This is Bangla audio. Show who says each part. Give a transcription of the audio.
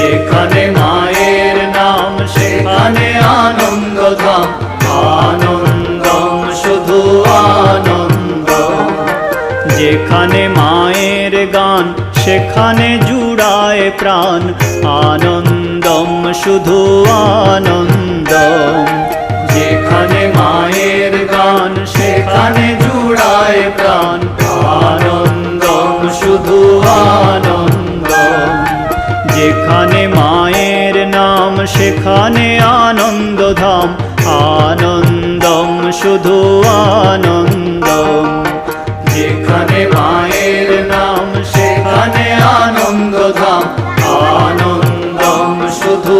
Speaker 1: যেখানে মায়ের নাম সেখানে আনন্দধাম, আনন্দম শুধু আনন্দ। যেখানে মায়ের গান সেখানে জুড়ায় প্রাণ, আনন্দম শুধু আনন্দ। যেখানে মায়ের গান সেখানে জুড়ায় প্রাণ, আনন্দম শুধু আনন্দ। যেখানে মায়ের নাম সেখানে আনন্দধাম, আনন্দম শুধু আনন্দ। যেখানে মায়ের নাম সেখানে আনন্দধাম, আনন্দম শুধু